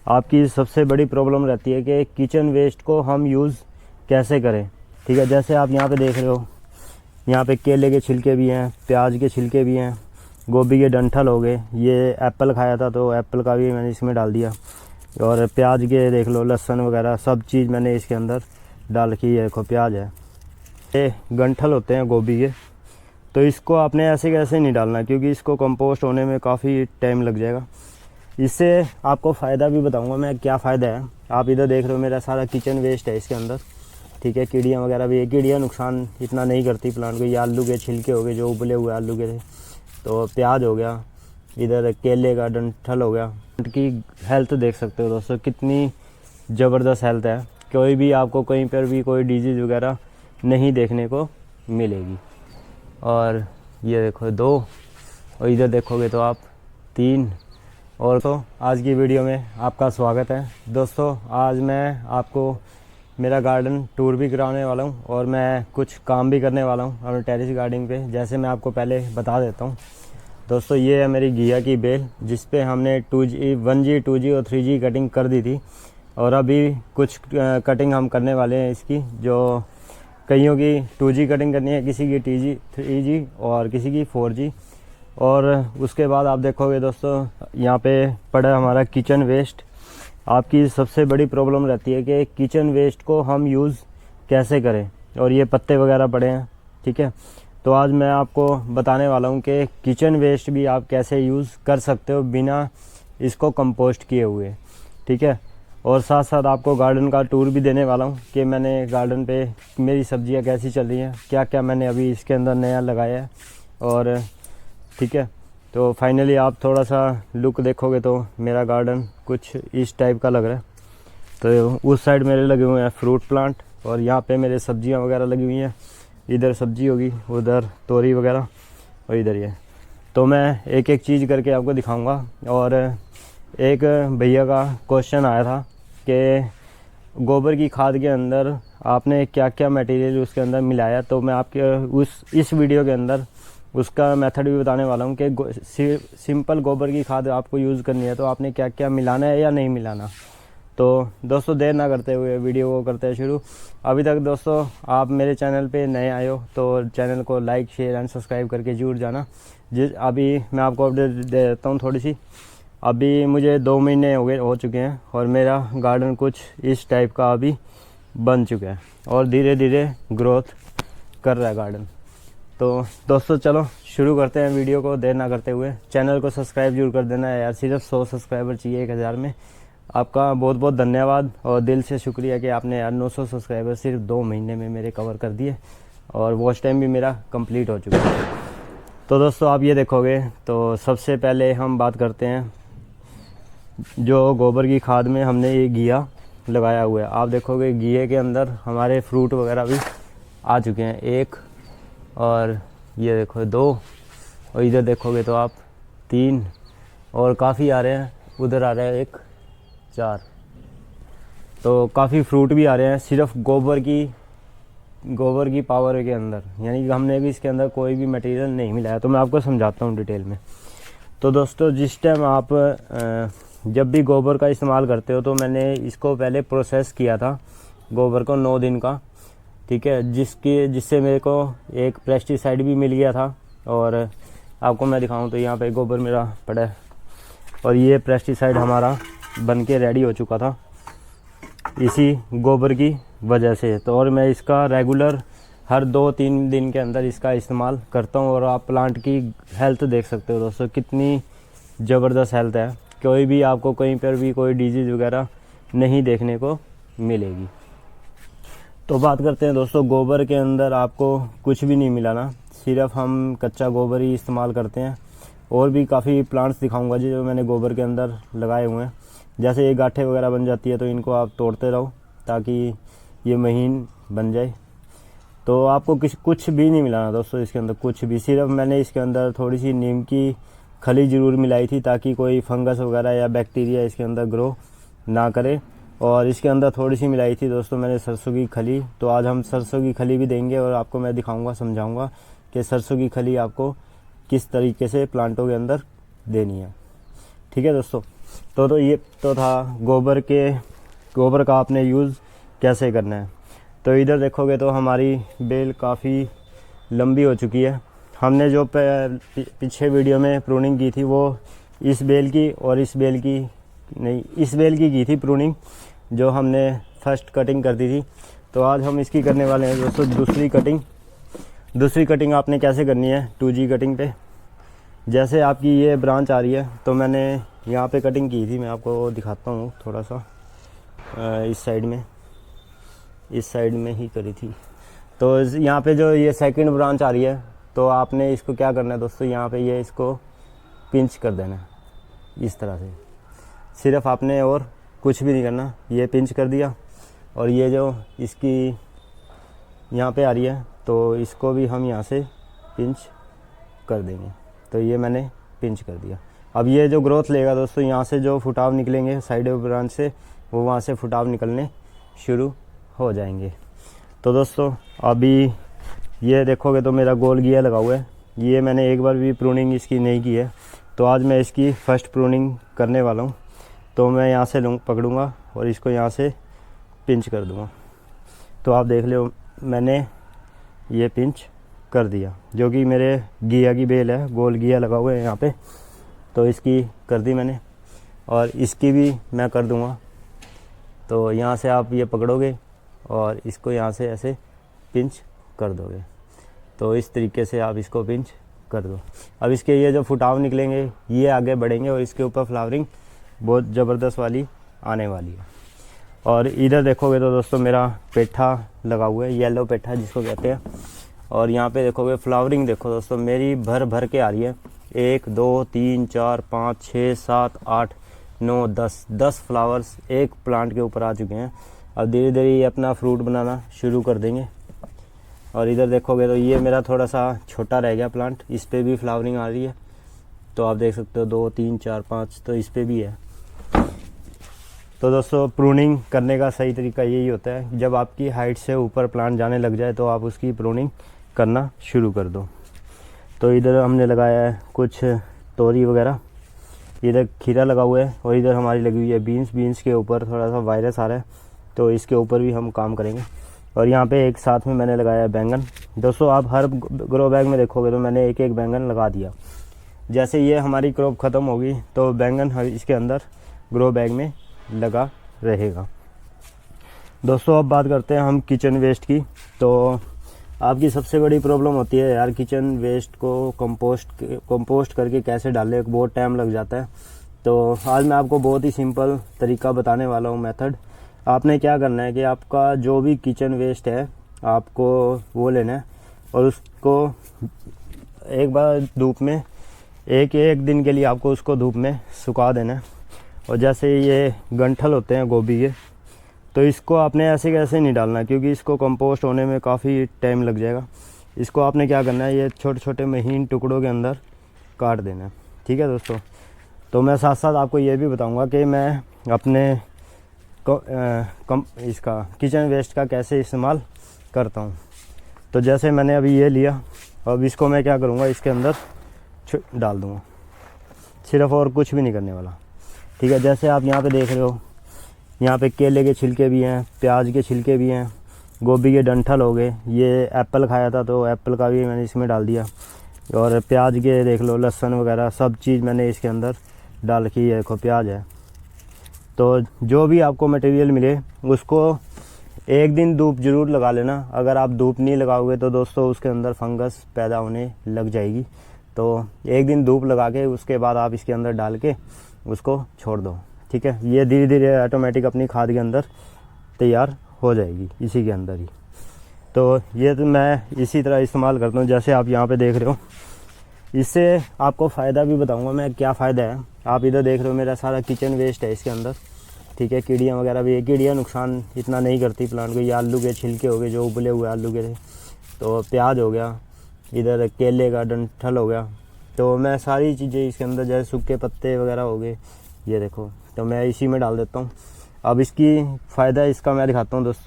आपकी सबसे बड़ी प्रॉब्लम रहती है कि किचन वेस्ट को हम यूज़ कैसे करें। ठीक है, जैसे आप यहाँ पे देख रहे हो, यहाँ पे केले के छिलके भी हैं, प्याज के छिलके भी हैं, गोभी के डंठल हो गए, ये एप्पल खाया था तो एप्पल का भी मैंने इसमें डाल दिया, और प्याज के देख लो, लहसुन वगैरह सब चीज़ मैंने इसके अंदर डाल की। ये देखो प्याज है, ये गंठल होते हैं गोभी के। तो इसको आपने ऐसे कैसे नहीं डालना, क्योंकि इसको कंपोस्ट होने में काफ़ी टाइम लग जाएगा। इससे आपको फ़ायदा भी बताऊंगा मैं, क्या फ़ायदा है। आप इधर देख रहे हो मेरा सारा किचन वेस्ट है इसके अंदर। ठीक है, कीड़ियाँ वगैरह भी है, कीड़ियाँ नुकसान इतना नहीं करती प्लांट को। ये आलू के छिलके हो गए जो उबले हुए आलू के थे, तो प्याज हो गया, इधर केले का डंठल हो गया। की हेल्थ देख सकते हो दोस्तों, कितनी ज़बरदस्त हेल्थ है। कोई भी आपको कहीं पर भी कोई डिजीज़ वगैरह नहीं देखने को मिलेगी। और ये देखो 2, और इधर देखोगे तो आप 3। और तो आज की वीडियो में आपका स्वागत है दोस्तों। आज मैं आपको मेरा गार्डन टूर भी कराने वाला हूँ और मैं कुछ काम भी करने वाला हूँ अपने टेरेस गार्डनिंग पे। जैसे मैं आपको पहले बता देता हूँ दोस्तों, ये है मेरी घिया की बेल, जिस पे हमने 2G 1G 2G और 3G कटिंग कर दी थी, और अभी कुछ कटिंग हम करने वाले हैं इसकी। जो कईयों की 2G कटिंग करनी है, किसी की 3G और किसी की 4G। और उसके बाद आप देखोगे दोस्तों, यहाँ पे पड़ा हमारा किचन वेस्ट। आपकी सबसे बड़ी प्रॉब्लम रहती है कि किचन वेस्ट को हम यूज़ कैसे करें, और ये पत्ते वगैरह पड़े हैं। ठीक है, तो आज मैं आपको बताने वाला हूँ कि किचन वेस्ट भी आप कैसे यूज़ कर सकते हो बिना इसको कंपोस्ट किए हुए। ठीक है, और साथ साथ आपको गार्डन का टूर भी देने वाला हूँ कि मैंने गार्डन पे मेरी सब्जियाँ कैसी चल रही हैं, क्या क्या मैंने अभी इसके अंदर नया लगाया है। और ठीक है, तो फाइनली आप थोड़ा सा लुक देखोगे तो मेरा गार्डन कुछ इस टाइप का लग रहा है। तो उस साइड मेरे लगे हुए हैं फ्रूट प्लांट, और यहाँ पे मेरे सब्जियाँ वगैरह लगी हुई हैं। इधर सब्जी होगी, उधर तोरी वगैरह, और इधर ये। तो मैं एक एक चीज़ करके आपको दिखाऊंगा। और एक भैया का क्वेश्चन आया था कि गोबर की खाद के अंदर आपने क्या क्या मटेरियल उसके अंदर मिलाया, तो मैं आपके इस वीडियो के अंदर उसका मेथड भी बताने वाला हूँ कि सिंपल गोबर की खाद आपको यूज़ करनी है तो आपने क्या क्या मिलाना है या नहीं मिलाना। तो दोस्तों देर ना करते हुए वीडियो को करते हैं शुरू। अभी तक दोस्तों आप मेरे चैनल पे नए आए हो तो चैनल को लाइक शेयर एंड सब्सक्राइब करके जरूर जाना। अभी मैं आपको अपडेट दे देता हूँ थोड़ी सी। अभी मुझे 2 महीने हो चुके हैं और मेरा गार्डन कुछ इस टाइप का अभी बन चुका है और धीरे धीरे ग्रोथ कर रहा है गार्डन। तो दोस्तों चलो शुरू करते हैं वीडियो को देर ना करते हुए। चैनल को सब्सक्राइब जरूर कर देना है यार, सिर्फ 100 सब्सक्राइबर चाहिए 1000 में। आपका बहुत बहुत धन्यवाद और दिल से शुक्रिया कि आपने यार 900 सब्सक्राइबर सिर्फ 2 महीने में मेरे कवर कर दिए, और वॉच टाइम भी मेरा कंप्लीट हो चुका है। तो दोस्तों आप ये देखोगे तो सबसे पहले हम बात करते हैं जो गोबर की खाद में हमने ये घिया लगाया हुआ है। आप देखोगे घिये के अंदर हमारे फ्रूट वगैरह भी आ चुके हैं, 1 और ये देखो 2, और इधर देखोगे तो आप 3, और काफ़ी आ रहे हैं, उधर आ रहा है 1 4। तो काफ़ी फ्रूट भी आ रहे हैं सिर्फ गोबर की पावर के अंदर, यानी कि हमने भी इसके अंदर कोई भी मटेरियल नहीं मिलाया। तो मैं आपको समझाता हूँ डिटेल में। तो दोस्तों जिस टाइम आप जब भी गोबर का इस्तेमाल करते हो, तो मैंने इसको पहले प्रोसेस किया था गोबर को 9 दिन का। ठीक है, जिससे मेरे को एक पेस्टिसाइड भी मिल गया था। और आपको मैं दिखाऊं तो यहाँ पे गोबर मेरा पड़ा है, और ये पेस्टिसाइड हमारा बन के रेडी हो चुका था इसी गोबर की वजह से। तो और मैं इसका रेगुलर हर 2-3 दिन के अंदर इसका इस्तेमाल करता हूँ। और आप प्लांट की हेल्थ देख सकते हो दोस्तों, कितनी ज़बरदस्त हेल्थ है। कोई भी आपको कहीं पर भी कोई डिजीज़ वगैरह नहीं देखने को मिलेगी। तो बात करते हैं दोस्तों, गोबर के अंदर आपको कुछ भी नहीं मिलाना, सिर्फ हम कच्चा गोबर ही इस्तेमाल करते हैं। और भी काफ़ी प्लांट्स दिखाऊंगा जी जो मैंने गोबर के अंदर लगाए हुए हैं। जैसे ये गांठें वगैरह बन जाती है तो इनको आप तोड़ते रहो ताकि ये महीन बन जाए। तो आपको कुछ भी नहीं मिलाना दोस्तों इसके अंदर, कुछ भी। सिर्फ मैंने इसके अंदर थोड़ी सी नीम की खली ज़रूर मिलाई थी ताकि कोई फंगस वगैरह या बैक्टीरिया इसके अंदर ग्रो ना करे। और इसके अंदर थोड़ी सी मिलाई थी दोस्तों मैंने सरसों की खली। तो आज हम सरसों की खली भी देंगे और आपको मैं दिखाऊंगा, समझाऊंगा कि सरसों की खली आपको किस तरीके से प्लांटों के अंदर देनी है। ठीक है दोस्तों, तो ये तो था गोबर का आपने यूज़ कैसे करना है। तो इधर देखोगे तो हमारी बेल काफ़ी लंबी हो चुकी है। हमने जो पीछे वीडियो में प्रूनिंग की थी वो इस बेल की और इस बेल की थी प्रूनिंग, जो हमने फर्स्ट कटिंग कर दी थी। तो आज हम इसकी करने वाले हैं दोस्तों दूसरी कटिंग आपने कैसे करनी है 2G कटिंग पे। जैसे आपकी ये ब्रांच आ रही है तो मैंने यहाँ पे कटिंग की थी, मैं आपको दिखाता हूँ थोड़ा सा। इस साइड में ही करी थी। तो यहाँ पे जो ये सेकंड ब्रांच आ रही है तो आपने इसको क्या करना है दोस्तों, यहाँ पे ये इसको पिंच कर देना है इस तरह से, सिर्फ आपने और कुछ भी नहीं करना। ये पिंच कर दिया और ये जो इसकी यहाँ पे आ रही है तो इसको भी हम यहाँ से पिंच कर देंगे। तो ये मैंने पिंच कर दिया। अब ये जो ग्रोथ लेगा दोस्तों, यहाँ से जो फुटाव निकलेंगे साइड ब्रांच से, वो वहाँ से फुटाव निकलने शुरू हो जाएंगे। तो दोस्तों अभी ये देखोगे तो मेरा गोल गिया लगा हुआ है। ये मैंने एक बार भी प्रूनिंग इसकी नहीं की है, तो आज मैं इसकी फर्स्ट प्रूनिंग करने वाला हूँ। तो मैं यहाँ से पकड़ूँगा और इसको यहाँ से पिंच कर दूँगा। तो आप देख लो मैंने ये पिंच कर दिया, जो कि मेरे गिया की बेल है, गोल गिया लगा हुआ है यहाँ पे। तो इसकी कर दी मैंने और इसकी भी मैं कर दूँगा। तो यहाँ से आप ये पकड़ोगे और इसको यहाँ से ऐसे पिंच कर दोगे। तो इस तरीके से आप इसको पिंच कर दो। अब इसके ये जो फुटाव निकलेंगे ये आगे बढ़ेंगे और इसके ऊपर फ्लावरिंग बहुत ज़बरदस्त वाली आने वाली है। और इधर देखोगे तो दोस्तों मेरा पेठा लगा हुआ है, येलो पेठा जिसको कहते हैं। और यहाँ पे देखोगे फ्लावरिंग देखो दोस्तों मेरी भर भर के आ रही है। 1 2 3 4 5 6 7 8 9 10 फ्लावर्स एक प्लांट के ऊपर आ चुके हैं। अब धीरे धीरे ये अपना फ्रूट बनाना शुरू कर देंगे। और इधर देखोगे तो ये मेरा थोड़ा सा छोटा रह गया प्लांट, इस पर भी फ्लावरिंग आ रही है। तो आप देख सकते हो 2 3 4 5 तो इस पर भी है। तो दोस्तों प्रूनिंग करने का सही तरीका यही होता है, जब आपकी हाइट से ऊपर प्लांट जाने लग जाए तो आप उसकी प्रूनिंग करना शुरू कर दो। तो इधर हमने लगाया है कुछ तोरी वगैरह, इधर खीरा लगा हुआ है और इधर हमारी लगी हुई है बीन्स के ऊपर थोड़ा सा वायरस आ रहा है, तो इसके ऊपर भी हम काम करेंगे। और यहाँ पे एक साथ में मैंने लगाया है बैंगन। दोस्तों आप हर ग्रो बैग में देखोगे तो मैंने एक एक बैंगन लगा दिया। जैसे ये हमारी क्रॉप ख़त्म होगी तो बैंगन इसके अंदर ग्रो बैग में लगा रहेगा। दोस्तों अब बात करते हैं हम किचन वेस्ट की। तो आपकी सबसे बड़ी प्रॉब्लम होती है यार किचन वेस्ट को कंपोस्ट करके कैसे डालें, बहुत टाइम लग जाता है। तो आज मैं आपको बहुत ही सिंपल तरीका बताने वाला हूँ, मेथड। आपने क्या करना है कि आपका जो भी किचन वेस्ट है आपको वो लेना है और उसको एक बार धूप में एक दिन के लिए आपको उसको धूप में सुखा देना है। और जैसे ये गंठल होते हैं गोभी के, तो इसको आपने ऐसे कैसे नहीं डालना, क्योंकि इसको कंपोस्ट होने में काफ़ी टाइम लग जाएगा। इसको आपने क्या करना है, ये छोटे छोटे महीन टुकड़ों के अंदर काट देना है। ठीक है दोस्तों। तो मैं साथ साथ आपको ये भी बताऊंगा कि मैं अपने इसका किचन वेस्ट का कैसे इस्तेमाल करता हूँ। तो जैसे मैंने अभी ये लिया, अब इसको मैं क्या करूँगा, इसके अंदर डाल दूँगा, सिर्फ और कुछ भी नहीं करने वाला। ठीक है। जैसे आप यहाँ पे देख रहे हो, यहाँ पे केले के छिलके भी हैं, प्याज के छिलके भी हैं, गोभी के डंठल हो गए, ये एप्पल खाया था तो एप्पल का भी मैंने इसमें डाल दिया। और प्याज के देख लो, लहसुन वगैरह सब चीज़ मैंने इसके अंदर डाल के, ये देखो प्याज है। तो जो भी आपको मटेरियल मिले उसको एक दिन धूप ज़रूर लगा लेना। अगर आप धूप नहीं लगाओगे तो दोस्तों उसके अंदर फंगस पैदा होने लग जाएगी। तो एक दिन धूप लगा के उसके बाद आप इसके अंदर डाल के उसको छोड़ दो। ठीक है। ये धीरे धीरे ऑटोमेटिक अपनी खाद के अंदर तैयार हो जाएगी इसी के अंदर ही। तो ये तो मैं इसी तरह इस्तेमाल करता हूँ। जैसे आप यहाँ पे देख रहे हो, इससे आपको फ़ायदा भी बताऊँगा मैं, क्या फ़ायदा है। आप इधर देख रहे हो मेरा सारा किचन वेस्ट है इसके अंदर। ठीक है। कीड़ियाँ वगैरह भी, कीड़ियाँ नुकसान इतना नहीं करती प्लांट को। ये आलू के छिलके हो गए जो उबले हुए आलू के थे, तो प्याज हो गया, इधर केले का डंठल हो गया। तो मैं सारी चीज़ें इसके अंदर, जैसे सूखे पत्ते वगैरह हो गए, ये देखो, तो मैं इसी में डाल देता हूँ। अब इसकी फ़ायदा इसका मैं दिखाता हूँ दोस्तों।